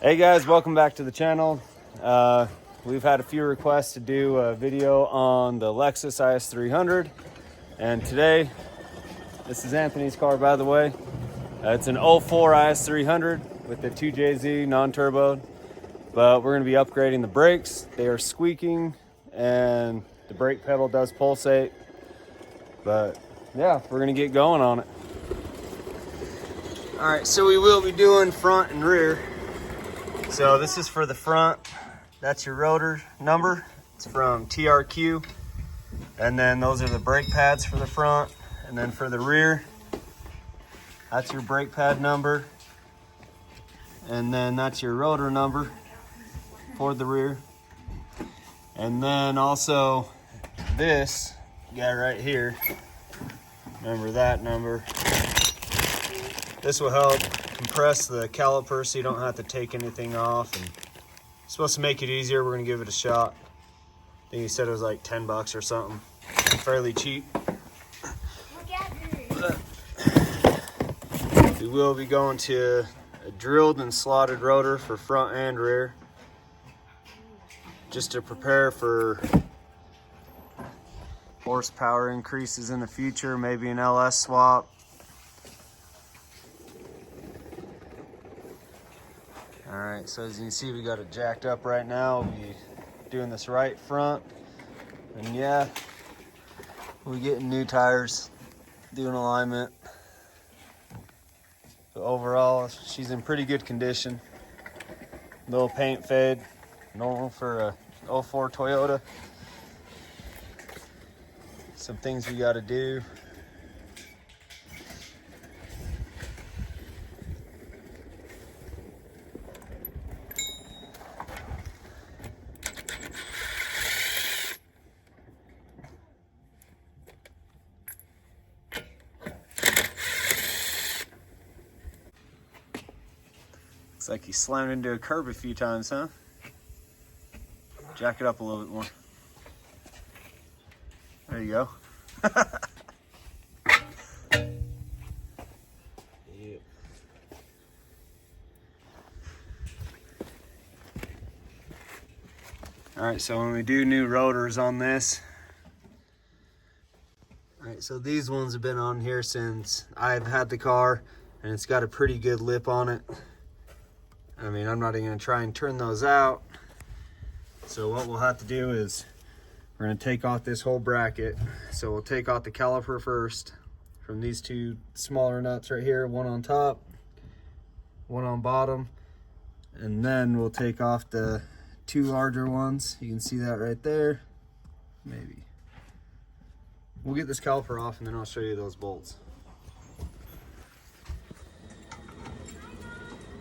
Hey guys, welcome back to the channel. We've had a few requests to do a video on the Lexus is300, and today, this is Anthony's car, by the way. It's an 04 is300 with the 2JZ non-turbo, but we're going to be upgrading the brakes. They are squeaking and the brake pedal does pulsate, but yeah, we're going to get going on it. All right, so we will be doing front and rear. So this is for the front. That's your rotor number. It's from TRQ. And then those are the brake pads for the front. And then for the rear, that's your brake pad number. And then that's your rotor number for the rear. And then also this guy right here, remember that number. This will help compress the caliper so you don't have to take anything off, and it's supposed to make it easier. We're gonna give it a shot. I think he said it was like 10 bucks or something. Fairly cheap. We will be going to a drilled and slotted rotor for front and rear, just to prepare for horsepower increases in the future, maybe an LS swap. All right, so as you can see, we got it jacked up right now. We'll be doing this right front. And yeah, we're getting new tires, doing alignment. But overall, she's in pretty good condition. Little paint fade, normal for a 04 Toyota. Some things we gotta do. Looks like he slammed into a curb a few times, huh? Jack it up a little bit more. There you go. Yeah. All right, so when we do new rotors on this, all right, so these ones have been on here since I've had the car, and it's got a pretty good lip on it. I mean, I'm not even gonna try and turn those out. So what we'll have to do is we're gonna take off this whole bracket. So we'll take off the caliper first from these two smaller nuts right here, one on top, one on bottom. And then we'll take off the two larger ones. You can see that right there, maybe. We'll get this caliper off and then I'll show you those bolts.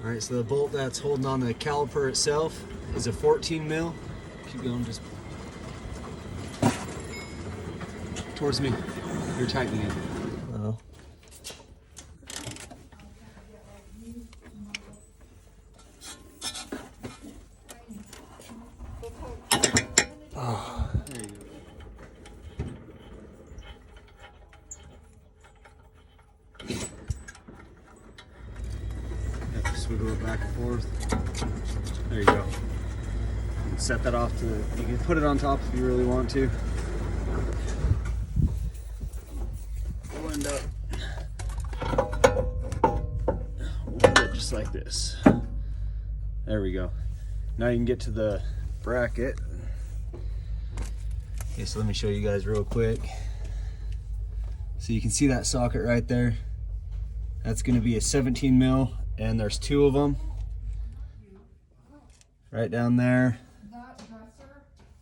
All right, so the bolt that's holding on the caliper itself is a 14 mil. Keep going, just towards me. You're tightening it. Oh. Oh, there you go. Wiggle it back and forth. There you go. You can set that off to, you can put it on top if you really want to. We'll end up, we'll put it just like this. There we go. Now you can get to the bracket. Okay, so let me show you guys real quick. So you can see that socket right there. That's going to be a 17 mil. And there's two of them right down there,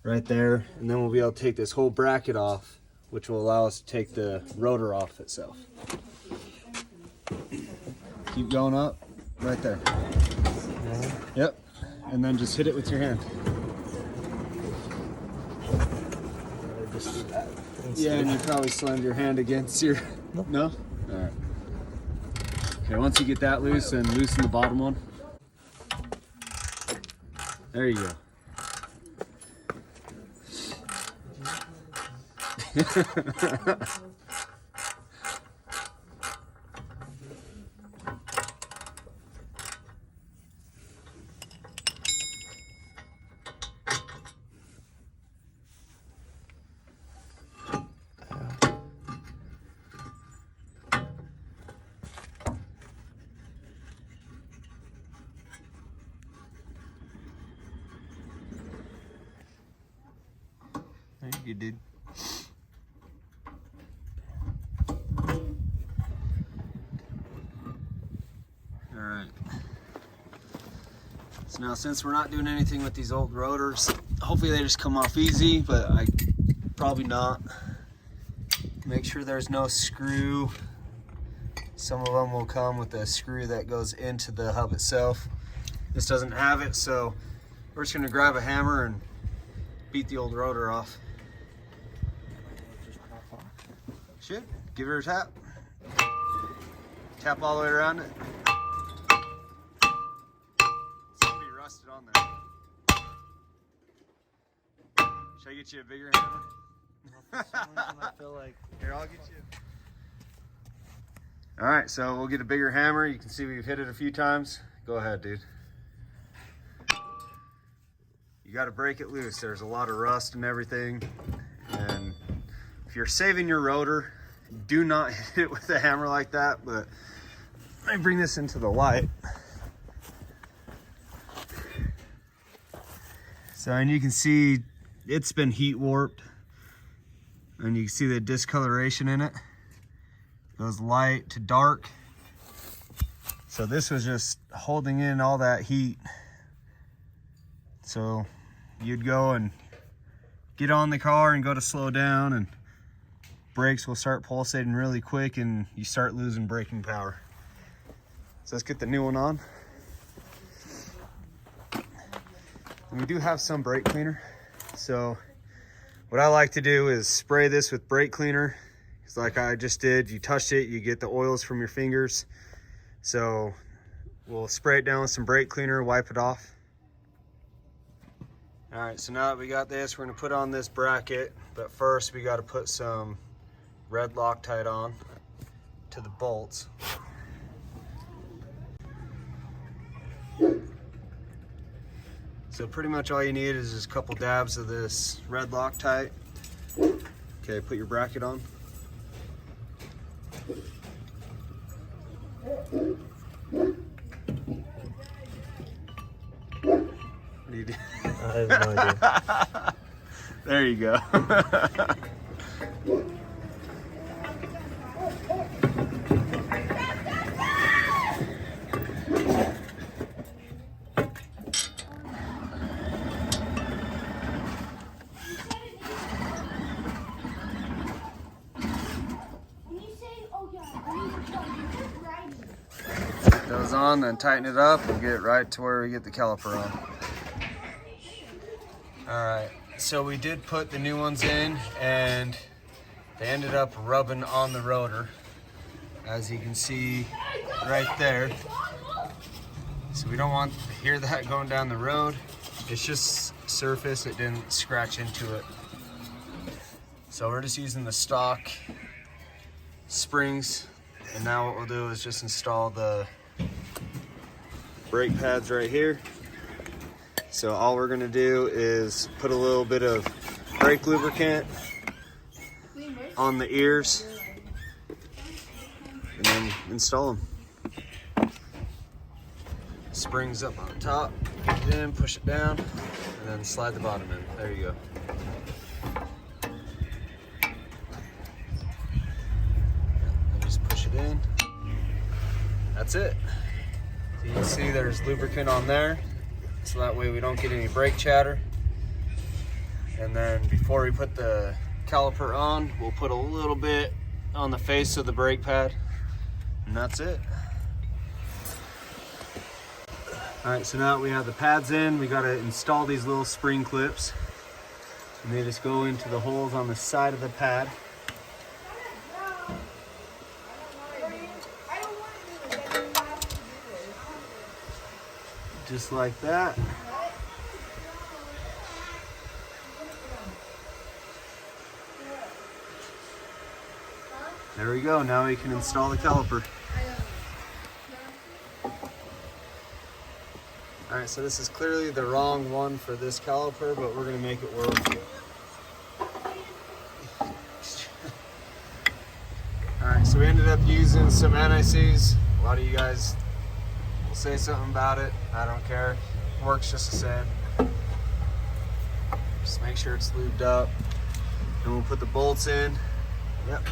right there, and then we'll be able to take this whole bracket off, which will allow us to take the rotor off itself. Keep going up, right there. Yep, and then just hit it with your hand. Yeah, and you probably slammed your hand against your, no? All right. Okay, once you get that loose, then loosen the bottom one. There you go. You did. All right. So now, since we're not doing anything with these old rotors, hopefully they just come off easy, but probably not. Make sure there's no screw. Some of them will come with a screw that goes into the hub itself. This doesn't have it, so we're just gonna grab a hammer and beat the old rotor off. Should. Give it a tap. Tap all the way around it. It's pretty rusted on there. Should I get you a bigger hammer? For some reason I feel like... Here, I'll get you. All right, so we'll get a bigger hammer. You can see we've hit it a few times. Go ahead, dude. You got to break it loose. There's a lot of rust and everything. And if you're saving your rotor, do not hit it with a hammer like that. But let me bring this into the light. So, and you can see it's been heat warped. And you can see the discoloration in it. It goes light to dark. So this was just holding in all that heat. So you'd go and get on the car and go to slow down, and brakes will start pulsating really quick and you start losing braking power. So let's get the new one on. And we do have some brake cleaner. So what I like to do is spray this with brake cleaner. It's like I just did. You touched it, you get the oils from your fingers. So we'll spray it down with some brake cleaner, wipe it off. All right, so now that we got this, we're gonna put on this bracket, but first we gotta put some red Loctite on to the bolts. So pretty much all you need is just a couple dabs of this red Loctite. Okay, put your bracket on. What do you do? I have no idea. There you go. Put those on, then tighten it up and get it right to where we get the caliper on. Alright, so we did put the new ones in and they ended up rubbing on the rotor, as you can see right there. So we don't want to hear that going down the road. It's just surface, it didn't scratch into it. So we're just using the stock springs, and now what we'll do is just install the brake pads right here. So all we're gonna do is put a little bit of brake lubricant on the ears and then install them. Springs up on top, get it in, push it down, and then slide the bottom in. There you go. And just push it in. That's it. So you can see there's lubricant on there, so that way we don't get any brake chatter. And then before we put the caliper on, we'll put a little bit on the face of the brake pad, and that's it. All right, so now that we have the pads in, we gotta install these little spring clips, and they just go into the holes on the side of the pad. Just like that. There we go, now we can install the caliper. All right, so this is clearly the wrong one for this caliper, but we're gonna make it work. All right, so we ended up using some anti-seize. A lot of you guys will say something about it. I don't care, it works just the same. Just make sure it's lubed up. And we'll put the bolts in. Yep.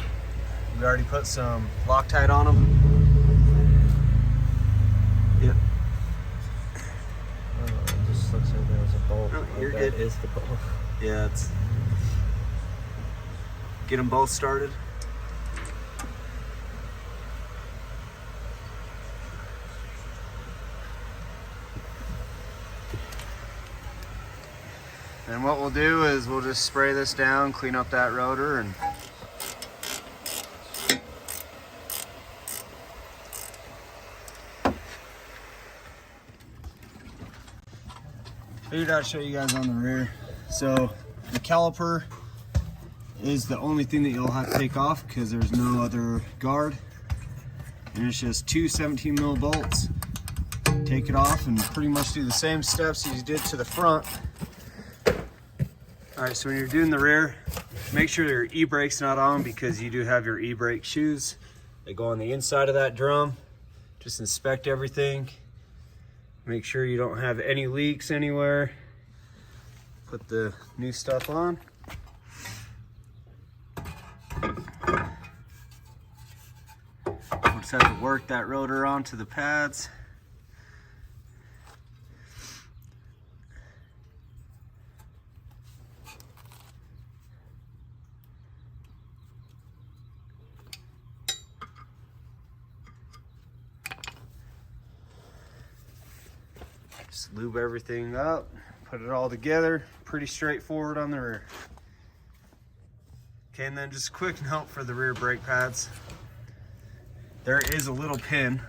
We already put some Loctite on them. Yep. Oh, it just looks like there was a bolt. Oh, you're that good. is the bolt. Yeah, it's. Get them both started. And what we'll do is we'll just spray this down, clean up that rotor, and figured I'd show you guys on the rear. So the caliper is the only thing that you'll have to take off because there's no other guard. And it's just two 17 mil bolts. Take it off and pretty much do the same steps as you did to the front. All right, so when you're doing the rear, make sure your e-brake's not on because you do have your e-brake shoes. They go on the inside of that drum. Just inspect everything. Make sure you don't have any leaks anywhere. Put the new stuff on. We'll just have to work that rotor onto the pads. Just lube everything up, put it all together. Pretty straightforward on the rear. Okay, and then just a quick note for the rear brake pads. There is a little pin.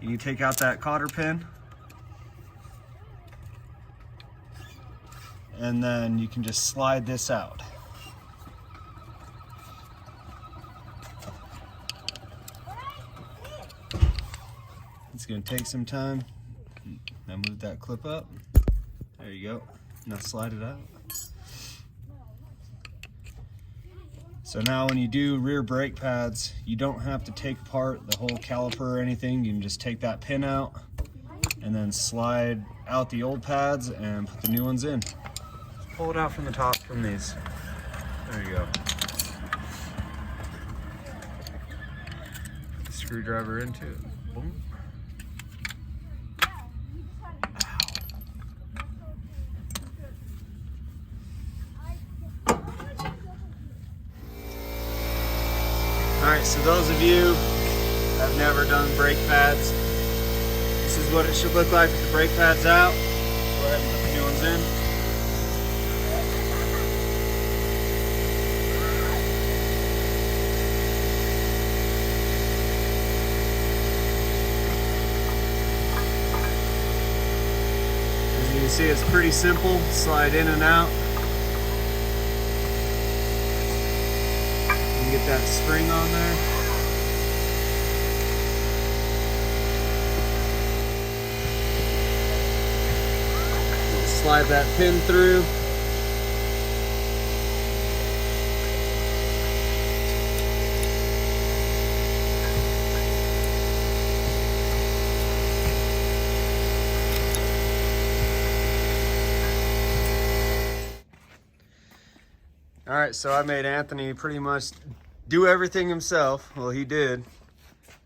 You take out that cotter pin, and then you can just slide this out. It's gonna take some time. Now move that clip up. There you go. Now slide it out. So now when you do rear brake pads, you don't have to take apart the whole caliper or anything. You can just take that pin out and then slide out the old pads and put the new ones in. Just pull it out from the top from these. There you go. Put the screwdriver into it. Boom. Alright, so those of you that have never done brake pads, this is what it should look like with the brake pads out. Go ahead and put the new ones in. As you can see, it's pretty simple. Slide in and out. Get that spring on there. Slide that pin through. All right, so I made Anthony pretty much do everything himself. Well, he did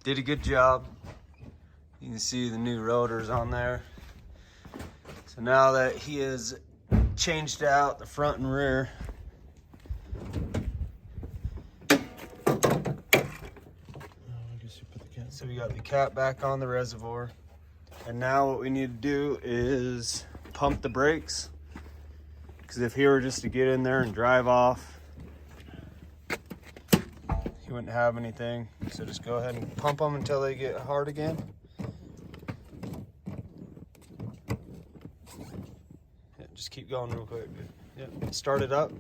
a good job. You can see the new rotors on there. So now that he has changed out the front and rear, so we got the cap back on the reservoir. And now what we need to do is pump the brakes. Because if he were just to get in there and drive off, he wouldn't have anything. So just go ahead and pump them until they get hard again. Yeah, just keep going real quick. Yeah, start it up.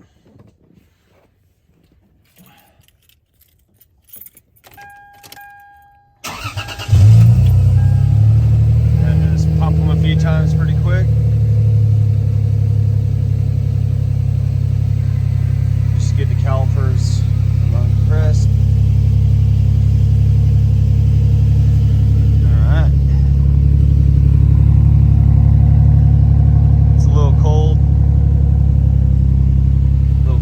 And just pump them a few times pretty quick. Get the calipers compressed. Alright. It's a little cold. A little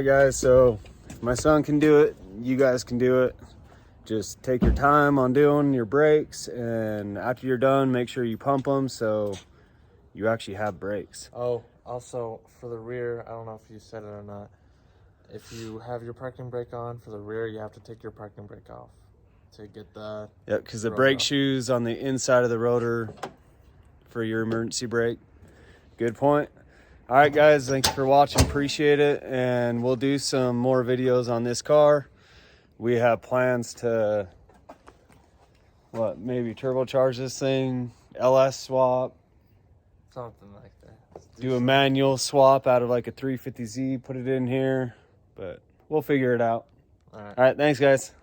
right, guys, so if my son can do it, you guys can do it. Just take your time on doing your brakes, and after you're done, make sure you pump them so you actually have brakes. Oh, also for the rear, I don't know if you said it or not. If you have your parking brake on for the rear, you have to take your parking brake off to get the. Yep, because the rotor brake off. shoe's on the inside of the rotor for your emergency brake. Good point. All right, guys, thanks for watching. Appreciate it. And we'll do some more videos on this car. We have plans to, maybe turbocharge this thing, LS swap, Something like that. do a manual swap out of like a 350Z, put it in here. But we'll figure it out. All right. All right, thanks, guys.